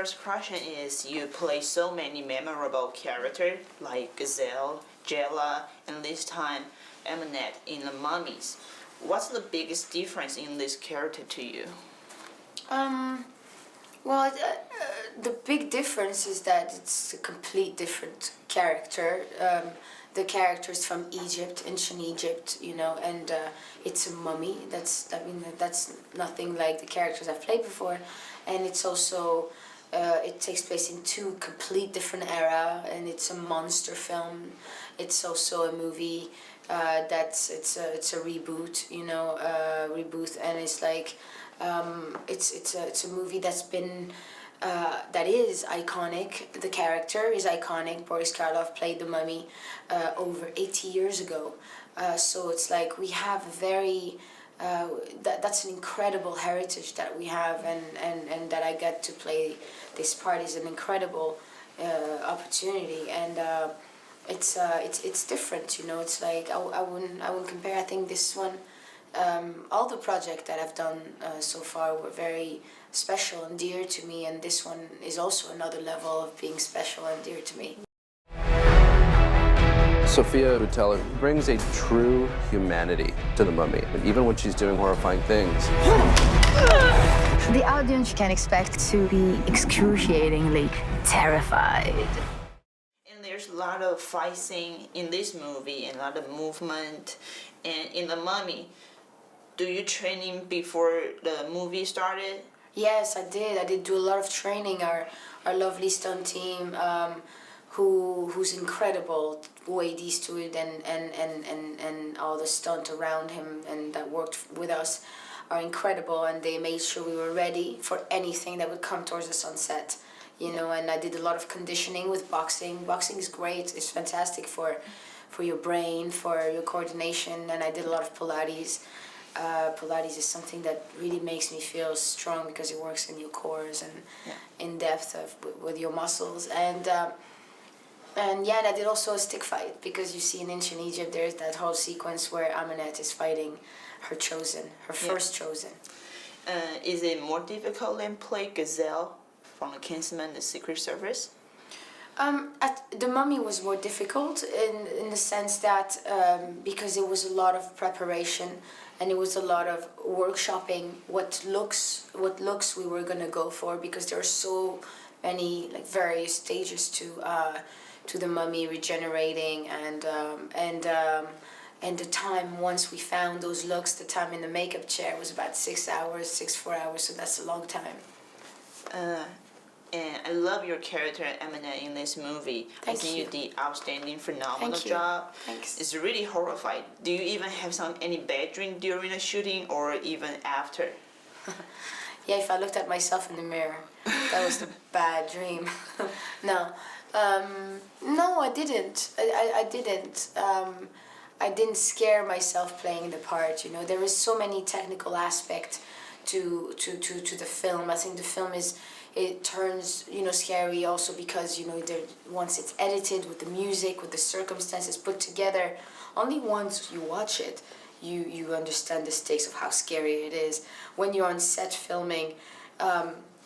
first question is, you play so many memorable characters like Gazelle, Jella, and this time Annette in The Mummies. What's the biggest difference in this character to you? Well, the big difference is that it's a complete different character. The character's from Egypt, ancient Egypt, you know, and it's a mummy. That's nothing like the characters I've played before, and it's also it takes place in two complete different era, and it's a monster film. It's also a movie it's a reboot, you know, reboot, and it's like it's a movie that's been. That is iconic. The character is iconic. Boris Karloff played the mummy over 80 years ago. So it's like we have a very, that's an incredible heritage that we have, and that I get to play this part is an incredible opportunity, and it's different, you know. It's like I wouldn't compare. I think this one, all the projects that I've done so far were very special and dear to me, and this one is also another level of being special and dear to me. Sophia Boutella brings a true humanity to the mummy, even when she's doing horrifying things. The audience can expect to be excruciatingly terrified. And there's a lot of fight scene in this movie and a lot of movement. And in The Mummy, do you training before the movie started? Yes, I did. I did do a lot of training. Our lovely stunt team, who's incredible, who ADs to it, and all the stunt around him and that worked with us are incredible, and they made sure we were ready for anything that would come towards us on set, you know. And I did a lot of conditioning with boxing. Boxing is great. It's fantastic for your brain, for your coordination, and I did a lot of Pilates. Pilates is something that really makes me feel strong because it works in your cores and in depth with your muscles. And yeah, and I did also a stick fight, because you see in ancient Egypt there's that whole sequence where Annette is fighting her chosen, her first chosen. Is it more difficult than play Gazelle from the Kingsman, the Secret Service? The Mummy was more difficult in the sense that because it was a lot of preparation and it was a lot of workshopping what looks we were gonna go for, because there are so many like various stages to the mummy regenerating, and the time once we found those looks, the time in the makeup chair was about 4 hours, so that's a long time. And I love your character, Annette, in this movie. I think you did outstanding, phenomenal job. Thanks. It's really horrifying. Do you even have any bad dream during the shooting or even after? Yeah, if I looked at myself in the mirror, that was the bad dream. No, I didn't. I didn't. I didn't scare myself playing the part. You know, there is so many technical aspects to the film. I think the film it turns, you know, scary also because, you know, once it's edited with the music, with the circumstances put together, only once you watch it, you understand the stakes of how scary it is. When you're on set filming,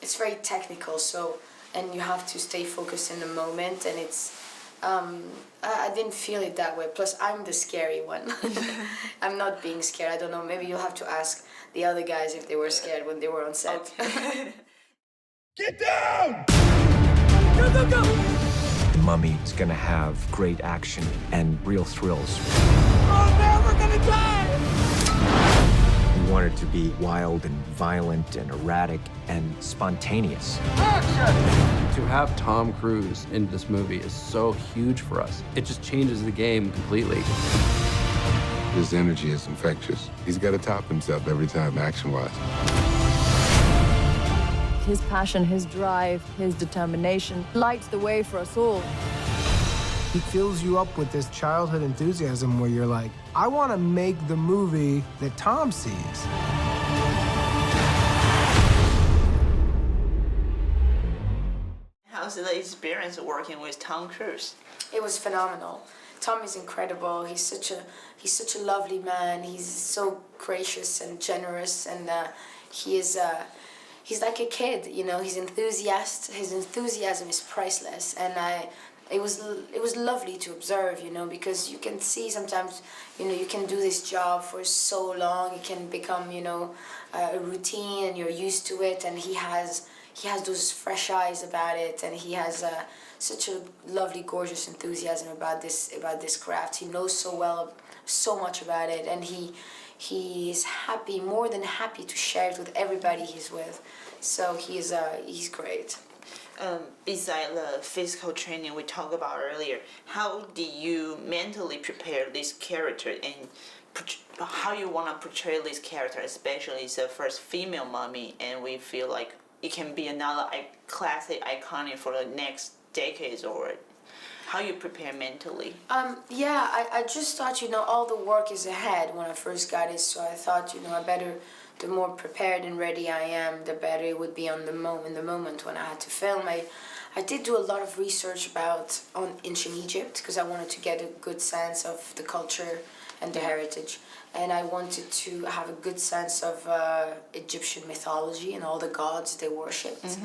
it's very technical, so, and you have to stay focused in the moment, and it's, I didn't feel it that way. Plus, I'm the scary one. I'm not being scared. I don't know, maybe you'll have to ask the other guys if they were scared when they were on set. Okay. Get down! Go, go, go! The Mummy is gonna have great action and real thrills. Oh no, we're gonna die! We want it to be wild and violent and erratic and spontaneous. Action! To have Tom Cruise in this movie is so huge for us. It just changes the game completely. His energy is infectious. He's got to top himself every time, action-wise. His passion, his drive, his determination lights the way for us all. He fills you up with this childhood enthusiasm where you're like, I want to make the movie that Tom sees. How's the experience working with Tom Cruise? It was phenomenal. Tom is incredible. He's such a lovely man. He's so gracious and generous, and he's like a kid, you know. His enthusiasm is priceless, and it was lovely to observe, you know, because you can see sometimes, you know, you can do this job for so long, it can become, you know, a routine, and you're used to it, and he has those fresh eyes about it, and he has such a lovely, gorgeous enthusiasm about this craft. He knows so much about it, and he is happy, more than happy, to share it with everybody he's with. So he's great. Besides the physical training we talked about earlier, how did you mentally prepare this character, and how you want to portray this character, especially it's the first female mummy, and we feel like it can be another classic iconic for the next decades, or how you prepare mentally? Yeah, I just thought, you know, all the work is ahead when I first got it, so I thought, you know, the more prepared and ready I am, the better it would be in the moment when I had to film. I did do a lot of research on ancient Egypt, because I wanted to get a good sense of the culture and the heritage, and I wanted to have a good sense of Egyptian mythology and all the gods they worshipped.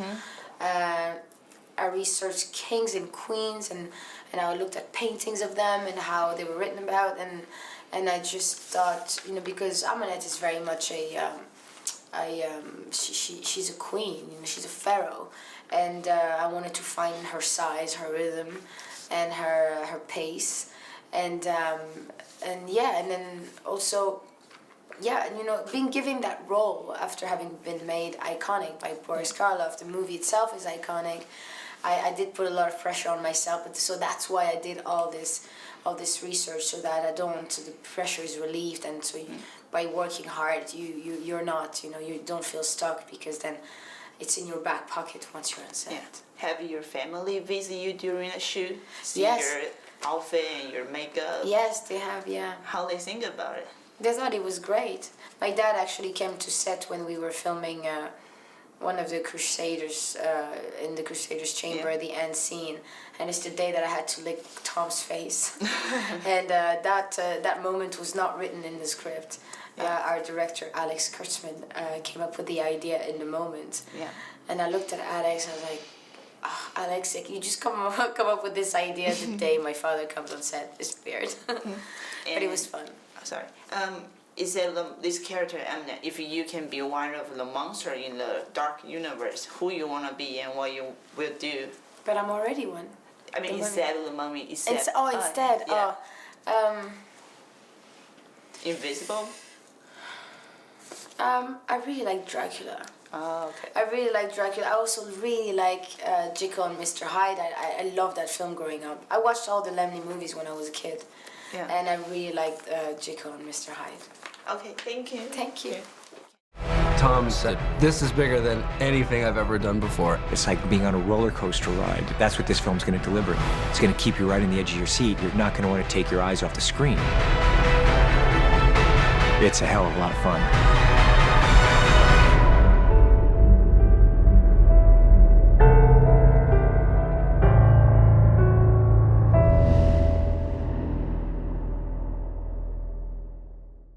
I researched kings and queens, and I looked at paintings of them and how they were written about, and I just thought, you know, because Amenet is very much she's a queen, you know, she's a pharaoh, and I wanted to find her size, her rhythm, and her pace, and then also, yeah, and you know, being given that role after having been made iconic by Boris Karloff, the movie itself is iconic. I did put a lot of pressure on myself, but so that's why I did all this research, so that the pressure is relieved, and so by working hard, you're not, you know, you don't feel stuck, because then it's in your back pocket once you're on set. Yeah. Have your family visit you during a shoot? See Yes. your outfit and your makeup? Yes, they have, yeah. How they think about it? They thought it was great. My dad actually came to set when we were filming one of the Crusaders in the Crusaders chamber, the end scene, and it's the day that I had to lick Tom's face, and that moment was not written in the script. Our director Alex Kurtzman came up with the idea in the moment, and I looked at Alex. I was like, oh, Alex, like, you just come up with this idea the day my father comes on set. It's weird, but it was fun. Sorry. Is that this character, if you can be one of the monsters in the dark universe, who you want to be and what you will do? But I'm already one. I mean, instead of the mummy, instead. Invisible? I really like Dracula. Oh, okay. I really like Dracula. I also really like Jekyll and Mr. Hyde. I loved that film growing up. I watched all the Lemley movies when I was a kid. Yeah. And I really liked Jekyll and Mr. Hyde. Okay, thank you. Thank you. Tom said, "This is bigger than anything I've ever done before." It's like being on a roller coaster ride. That's what this film's going to deliver. It's going to keep you right on the edge of your seat. You're not going to want to take your eyes off the screen. It's a hell of a lot of fun.